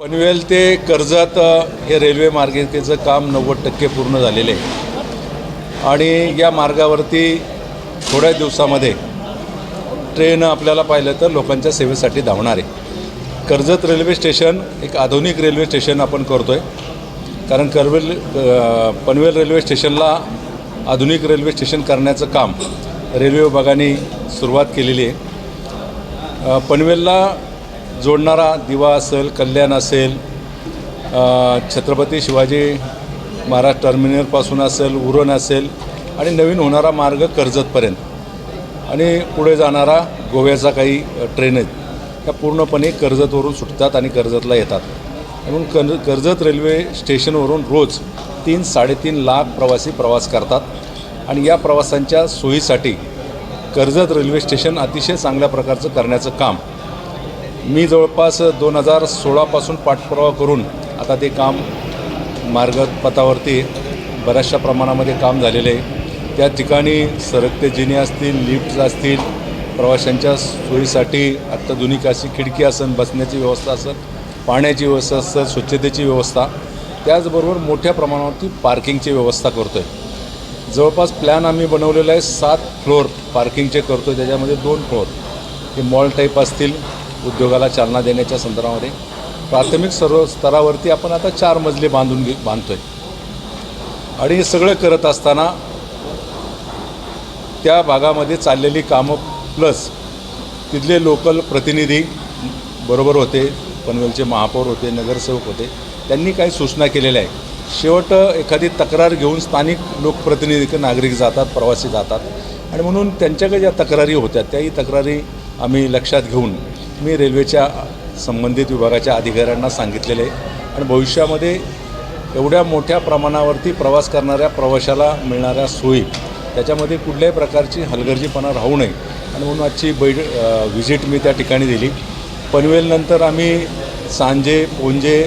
पनवेल ते कर्जत हे रेल्वे मार्गिकेचं काम 90% पूर्ण झालेले आहे आणि या मार्गावरती थोड्या दिवसामध्ये ट्रेन आपल्याला पाहिलं तर लोकांच्या सेवेसाठी धावणार आहे। कर्जत रेल्वे स्टेशन एक आधुनिक रेल्वे स्टेशन आपण करतो आहे, कारण पनवेल रेल्वे स्टेशनला आधुनिक रेल्वे स्टेशन करण्याचं काम रेल्वे विभागाने सुरुवात केलेली आहे। पनवेलला जोडणारा दिवा असेल, कल्याण असेल, छत्रपती शिवाजी महाराज टर्मिनलपासून असेल, उरण असेल आणि नवीन होणारा मार्ग कर्जतपर्यंत आणि पुढे जाणारा गोव्याचा काही ट्रेन आहेत, त्या पूर्णपणे कर्जतवरून सुटतात आणि कर्जतला येतात। म्हणून कर्जत रेल्वे स्टेशनवरून रोज 3-3.5 लाख प्रवासी प्रवास करतात आणि या प्रवासांच्या सोयीसाठी कर्जत रेल्वे स्टेशन अतिशय चांगल्या प्रकारचं करण्याचं काम मी जवळपास 2016पासून पाठपुरावा करून आता ते काम मार्गपथावरती बऱ्याचशा प्रमाणामध्ये काम झालेले आहे। त्या ठिकाणी सरकते जिने असतील, लिफ्ट्स असतील, प्रवाशांच्या सोयीसाठी अत्याधुनिक अशी खिडकी असेल, बसण्याची व्यवस्था असेल, पाण्याची व्यवस्था असेल, स्वच्छतेची व्यवस्था, त्याचबरोबर मोठ्या प्रमाणावरती पार्किंगची व्यवस्था करतो आहे। जवळपास प्लॅन आम्ही बनवलेला आहे 7 फ्लोअर पार्किंगचे करतो आहे, त्याच्यामध्ये 2 फ्लोअर हे मॉल टाईप असतील, उद्योगाला चालना देण्याच्या संदर्भामध्ये। प्राथमिक सर्व स्तरावरती आपण आता 4 मजले बांधतो आहे आणि हे सगळं करत असताना त्या भागामध्ये चाललेली कामं प्लस तिथले लोकल प्रतिनिधी बरोबर होते, पनवेलचे महापौर होते, नगरसेवक होते, त्यांनी काही सूचना केलेल्या आहे। शेवट एखादी तक्रार घेऊन स्थानिक लोकप्रतिनिधी नागरिक जातात, प्रवासी जातात आणि म्हणून त्यांच्याकडे ज्या तक्रारी होत्या त्याही तक्रारी आम्ही लक्षात घेऊन मी रेल्वेच्या संबंधित विभागाच्या अधिकाऱ्यांना सांगितलेले आणि भविष्यामध्ये एवढ्या मोठ्या प्रमाणावरती प्रवास करणाऱ्या प्रवाशाला मिळणाऱ्या सोयी त्याच्यामध्ये कुठल्याही प्रकारची हलगर्जीपणा राहू नये आणि म्हणून आजची व्हिजिट मी त्या ठिकाणी दिली। पनवेलनंतर आम्ही सांजे, पोंजे,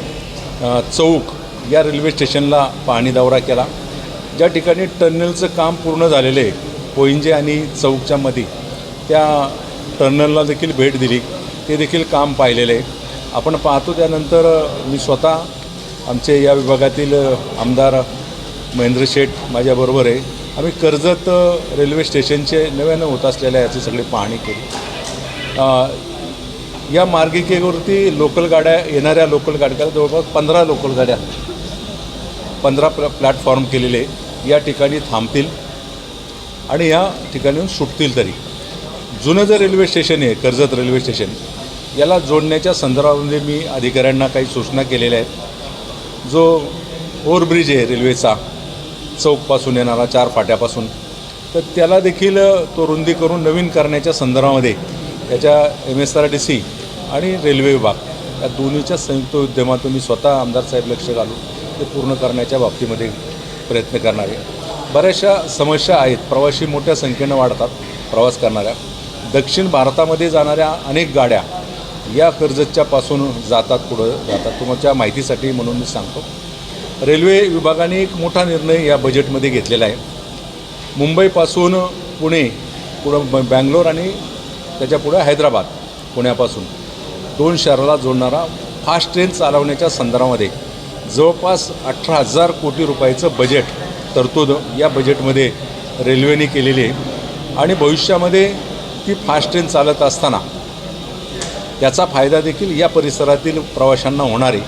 चौक या रेल्वे स्टेशनला पाहणी दौरा केला, ज्या ठिकाणी टर्मिनलचं काम पूर्ण झालेलं आहे। पोंजे आणि चौकच्या मध्ये त्या टर्मिनलला देखील भेट दिली, ते देखील काम पाहिलेलं आहे आपण पाहतो। त्यानंतर मी स्वतः आमचे या विभागातील आमदार महेंद्र शेठ माझ्याबरोबर आहे, आम्ही कर्जत रेल्वे स्टेशनचे नव्यानं होत असलेल्या याची सगळी पाहणी केली। या मार्गिकेवरती लोकल गाड्या येणाऱ्या लोकल गाड्या जवळपास 15 लोकल गाड्या 15 प्लॅटफॉर्म केलेले या ठिकाणी थांबतील आणि या ठिकाणी सुटतील। तरी जुनं जे रेल्वे स्टेशन आहे कर्जत रेल्वे स्टेशन याला जोडण्याच्या संदर्भामध्ये मी अधिकाऱ्यांना काही सूचना केलेल्या आहेत। जो ओव्हरब्रिज आहे रेल्वेचा चौकपासून येणारा 4 फाट्यापासून, तर त्याला देखील तो रुंदी करून नवीन करण्याच्या संदर्भामध्ये त्याच्या MSRTC आणि रेल्वे विभाग या दोन्हीच्या संयुक्त उद्यमातून मी स्वतः आमदार साहेब लक्ष घालून ते पूर्ण करण्याच्या बाबतीमध्ये प्रयत्न करणार आहे। बऱ्याचशा समस्या आहेत, प्रवासी मोठ्या संख्येनं वाढतात प्रवास करणाऱ्या, दक्षिण भारतामध्ये जाणाऱ्या अनेक गाड्या या कर्जतच्यापासून जातात, पुढं जातात। तुमच्या माहितीसाठी म्हणून मी सांगतो, रेल्वे विभागाने एक मोठा निर्णय या बजेटमध्ये घेतलेला आहे। मुंबईपासून पुणे, पुढं बँगलोर आणि त्याच्या पुढं हैदराबाद, पुण्यापासून 2 शहराला जोडणारा फास्ट ट्रेन चालवण्याच्या संदर्भामध्ये जवळपास 18,000 कोटी रुपयाचं बजेट तरतूद या बजेटमध्ये रेल्वेने केलेली आहे आणि भविष्यामध्ये ती फास्ट ट्रेन चालत असताना त्याचा फायदा देखील या परिसरातील प्रवाशांना होणार आहे।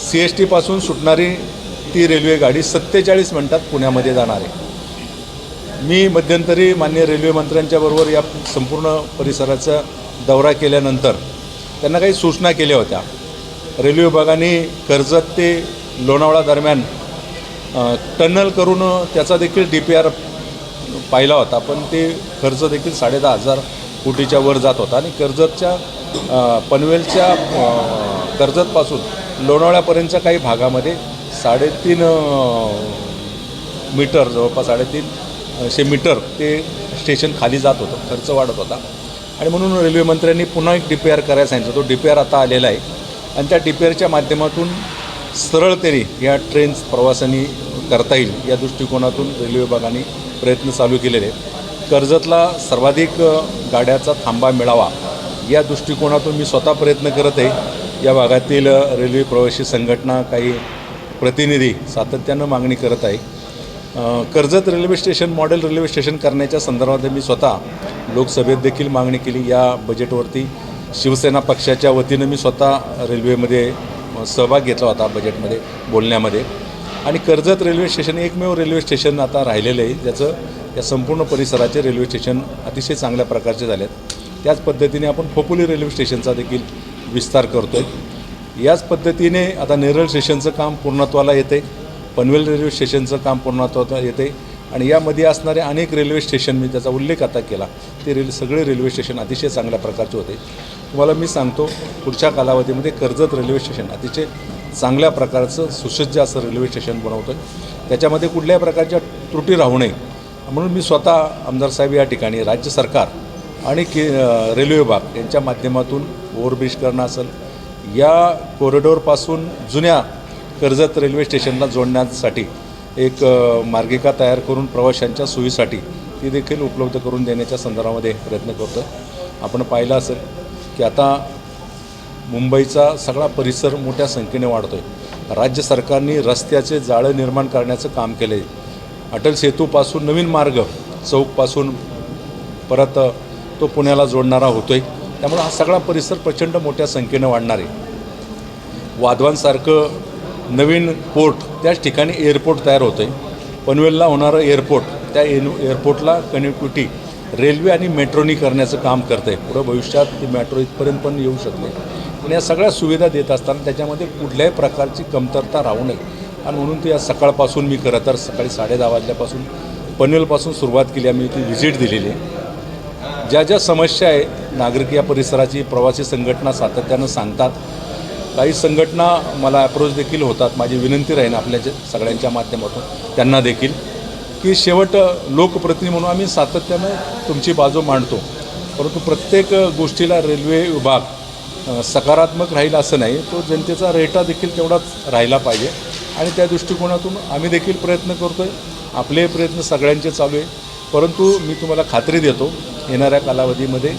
CSTपासून सुटणारी ती रेल्वे गाडी 47 मिनिटात पुण्यामध्ये जाणार आहे। मी मध्यंतरी माननीय रेल्वे मंत्र्यांच्याबरोबर या संपूर्ण परिसराचा दौरा केल्यानंतर त्यांना काही सूचना केल्या होत्या। रेल्वे विभागाने कर्जत ते लोणावळा दरम्यान टनल करून त्याचा देखील DPR पाहिला होता, पण ते खर्च देखील 10,500 कोटीच्या वर जात होता आणि पनवेलच्या कर्जतपासून लोणावळ्यापर्यंतच्या काही भागामध्ये 3.5 मीटर जवळपास 350 मीटर ते स्टेशन खाली जात होतं, खर्च वाढत होता आणि म्हणून रेल्वे मंत्र्यांनी पुन्हा एक DPR करायला सांगितलं। तो DPR आता आलेला आहे आणि त्या DPRच्या माध्यमातून सरळतेने या ट्रेन्स प्रवासांनी करता येईल या दृष्टिकोनातून रेल्वे विभागाने प्रयत्न चालू केलेले आहेत। कर्जतला सर्वाधिक गाड्याचा थांबा मिळावा या दृष्टिकोनातून मी स्वतः प्रयत्न करत आहे। या भागातील रेल्वे प्रवासी संघटना काही प्रतिनिधी सातत्यानं मागणी करत आहे. Karjat railway station model railway station करण्याच्या संदर्भात मी स्वतः लोकसभेत देखील मागणी केली. या बजेटवरती शिवसेना पक्षाच्या वतीनं मी स्वतः रेल्वेमध्ये सहभाग घेतला होता बजेटमध्ये बोलण्यामध्ये. आणि कर्जत रेल्वे स्टेशन एकमेव रेल्वे स्टेशन आता राहिलेलं आहे, ज्याचं या संपूर्ण परिसराचे रेल्वे स्टेशन अतिशय चांगल्या प्रकारचे झाले आहेत. त्याच पद्धतीने आपण खोपोली रेल्वे स्टेशनचा देखील विस्तार करतो आहे. याच पद्धतीने आता नेरळ स्टेशनचं काम पूर्णत्वाला येते, पनवेल रेल्वे स्टेशनचं काम पूर्णत्वाला येते आणि यामध्ये असणारे अनेक रेल्वे स्टेशन मी त्याचा उल्लेख आता केला, ते सगळे रेल्वे स्टेशन अतिशय चांगल्या प्रकारचे होते. तुम्हाला मी सांगतो, पुढच्या कालावधीमध्ये कर्जत रेल्वे स्टेशन अतिशय चांगल्या प्रकारचं सुसज्ज असं रेल्वे स्टेशन बनवतो आहे. त्याच्यामध्ये कुठल्याही प्रकारच्या त्रुटी राहू नये म्हणून मी स्वतः आमदार साहेब या ठिकाणी राज्य सरकार आणि रेल्वे विभाग यांच्या माध्यमातून ओव्हरब्रिज करणं असेल, या कॉरिडॉरपासून जुन्या कर्जत रेल्वे स्टेशनला जोडण्यासाठी एक मार्गिका तयार करून प्रवाशांच्या सोयीसाठी ती देखील उपलब्ध करून देण्याच्या संदर्भामध्ये प्रयत्न करतो आहे. आपण पाहिलं असेल की आता मुंबईचा सगळा परिसर मोठ्या संख्येने वाढतो आहे. राज्य सरकारने रस्त्याचे जाळं निर्माण करण्याचं काम केलं आहे. अटल सेतूपासून नवीन मार्ग चौकपासून परत तो पुण्याला जोडणारा होतो आहे. त्यामुळे हा सगळा परिसर प्रचंड मोठ्या संख्येनं वाढणार आहे. वाधवांसारखं नवीन पोर्ट त्याच ठिकाणी एअरपोर्ट तयार होतं आहे. पनवेलला होणारं एअरपोर्ट, त्या एअरपोर्टला कनेक्टिव्हिटी रेल्वे आणि मेट्रोनी करण्याचं काम करतं आहे. पुढं भविष्यात ती मेट्रो इथपर्यंत पण येऊ शकते. पण या सगळ्या सुविधा देत असताना त्याच्यामध्ये कुठल्याही प्रकारची कमतरता राहू नये आणि म्हणून ती आज सकाळपासून मी खरं तर सकाळी 10:30 वाजल्यापासून पनवेलपासून सुरुवात केली. आम्ही ती व्हिजिट दिलेली आहे. ज्या ज्या समस्या आहे नागरिक या परिसराची प्रवासी संघटना सातत्यानं सांगतात. काही संघटना मला अप्रोच देखील होतात. माझी विनंती राहीन आपल्या सगळ्यांच्या माध्यमातून त्यांना देखील की शेवट लोकप्रतिनिधी म्हणून आम्ही सातत्यानं तुमची बाजू मांडतो, परंतु प्रत्येक गोष्टीला रेल्वे विभाग सकारात्मक राहील असं नाही. तो जनतेचा रेटा देखील तेवढाच राहिला पाहिजे आणि त्या दृष्टिकोनातून आम्ही देखील प्रयत्न करतो आहे. आपले प्रयत्न सगळ्यांचे चालू आहे. परंतु मी तुम्हाला खात्री देतो, येणाऱ्या कालावधीमध्ये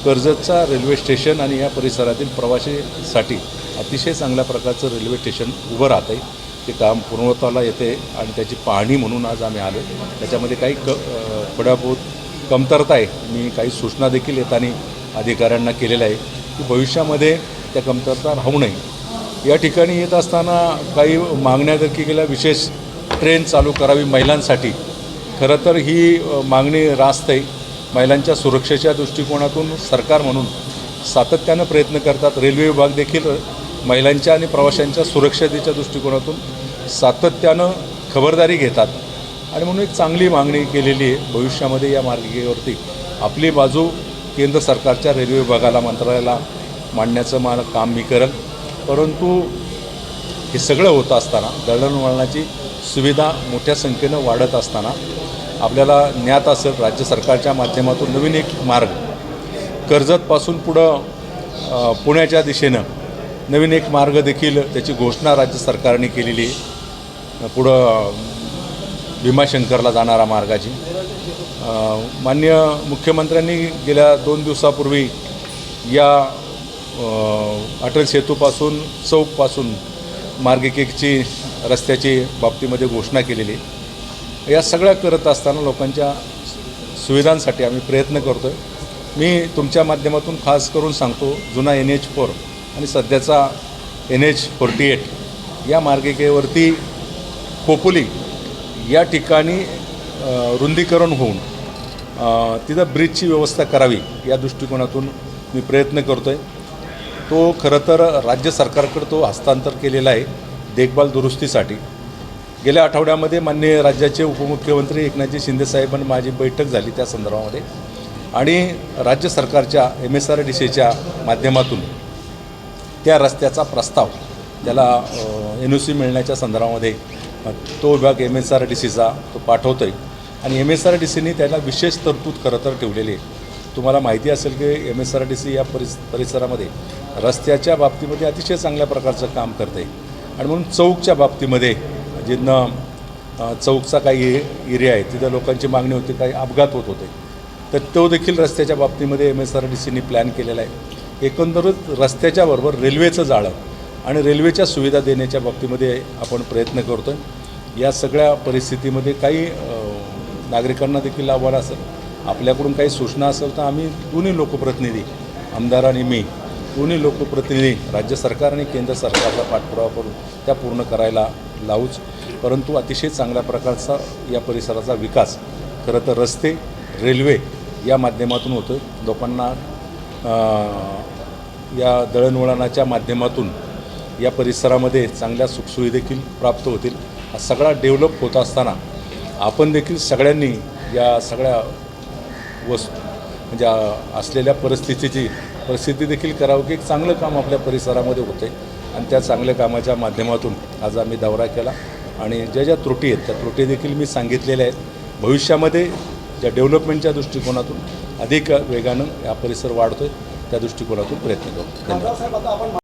कर्जतचा रेल्वे स्टेशन आणि या परिसरातील प्रवासीसाठी अतिशय चांगल्या प्रकारचं रेल्वे स्टेशन उभं राहतं आहे. ते काम पूर्णत्वाला येते आणि त्याची पाहणी म्हणून आज आम्ही आलो. त्याच्यामध्ये काही थोड्याबहुत कमतरता आहे. मी काही सूचना देखील येताना अधिकाऱ्यांना केलेल्या आहे की भविष्यामध्ये त्या कमतरता राहू नये. या ठिकाणी येत असताना काही मागण्या देखील केल्या, विशेष ट्रेन चालू करावी महिलांसाठी. खरं तर ही मागणी रास्त आहे. महिलांच्या सुरक्षेच्या दृष्टिकोनातून सरकार म्हणून सातत्यानं प्रयत्न करतात. रेल्वे विभाग देखील महिलांच्या आणि प्रवाशांच्या सुरक्षतेच्या दृष्टिकोनातून सातत्यानं खबरदारी घेतात आणि म्हणून एक चांगली मागणी केलेली आहे. भविष्यामध्ये या मार्गिकेवरती आपली बाजू केंद्र सरकारच्या रेल्वे विभागाला मंत्रालयाला मांडण्याचं मला काम मी करेल. परंतु हे सगळं होत असताना दळणवळणाची सुविधा मोठ्या संख्येनं वाढत असताना आपल्याला ज्ञात असेल राज्य सरकारच्या माध्यमातून नवीन एक मार्ग कर्जतपासून पुढं पुण्याच्या दिशेनं नवीन एक मार्ग देखील त्याची घोषणा राज्य सरकारने केलेली आहे. पुढं भीमाशंकरला जाणारा मार्गाची माननीय मुख्यमंत्र्यांनी गेल्या 2 दिवसापूर्वी या अटल सेतूपासून चौकपासून मार्गिकेची रस्त्याची बाबतीमध्ये घोषणा केलेली आहे. या सगळ्या करत असताना लोकांच्या सुविधांसाठी आम्ही प्रयत्न करतो आहे. मी तुमच्या माध्यमातून खास करून सांगतो, जुना NH4 आणि सध्याचा NH48 या मार्गिकेवरती खोपोली या ठिकाणी रुंदीकरण होऊन तिथं ब्रिजची व्यवस्था करावी या दृष्टिकोनातून मी प्रयत्न करतो आहे. तो खरं तर राज्य सरकारकडे तो हस्तांतर केलेला आहे देखभाल दुरुस्तीसाठी. गेल्या आठवड्यामध्ये माननीय राज्याचे उपमुख्यमंत्री एकनाथजी शिंदेसाहेब आणि माझी बैठक झाली त्या संदर्भामध्ये आणि राज्य सरकारच्या MSRDCच्या माध्यमातून त्या रस्त्याचा प्रस्ताव त्याला NOC मिळण्याच्या संदर्भामध्ये तो विभाग MSRDCचा तो पाठवतो आहे आणि MSRDCने त्याला विशेष तरतूद खरं तर ठेवलेली आहे. तुम्हाला माहिती असेल की MSRDC या परिसरामध्ये रस्त्याच्या बाबतीमध्ये अतिशय चांगल्या प्रकारचं काम करते आणि म्हणून चौकच्या बाबतीमध्ये जिथनं चौकचा काही एरिया आहे तिथं लोकांची मागणी होती, काही अपघात होत होते, तर तो देखील रस्त्याच्या बाबतीमध्ये MSRDCने प्लॅन केलेला आहे. एकंदरीत रस्त्याच्या बरोबर रेल्वेचं जाळं आणि रेल्वेच्या सुविधा देण्याच्या बाबतीमध्ये आपण प्रयत्न करतो आहे. या सगळ्या परिस्थितीमध्ये काही नागरिकांना देखील आव्हान असेल, आपल्याकडून काही सूचना असेल तर आम्ही दोन्ही लोकप्रतिनिधी, आमदार आणि मी, दोन्ही लोकप्रतिनिधी राज्य सरकार आणि केंद्र सरकारचा पाठपुरावा करून त्या पूर्ण करायला लावूच. परंतु अतिशय चांगल्या प्रकारचा या परिसराचा विकास खरं तर रस्ते, रेल्वे या माध्यमातून होतो. लोकांना या दळणवळणाच्या माध्यमातून या परिसरामध्ये चांगल्या सुखसोयी देखील प्राप्त होतील. हा सगळा डेव्हलप होत असताना आपण देखील सगळ्यांनी या सगळ्या म्हणजे असलेल्या परिस्थिती देखील करावं की एक चांगलं काम आपल्या परिसरामध्ये होते आणि त्या चांगल्या कामाच्या माध्यमातून आज आम्ही दौरा केला आणि ज्या त्रुटी आहेत त्या त्रुटी देखील मी सांगितलेल्या आहेत. भविष्यामध्ये ज्या डेव्हलपमेंटच्या दृष्टिकोनातून अधिक वेगानं हा परिसर वाढतो आहे त्या दृष्टिकोनातून प्रयत्न करू. धन्यवाद.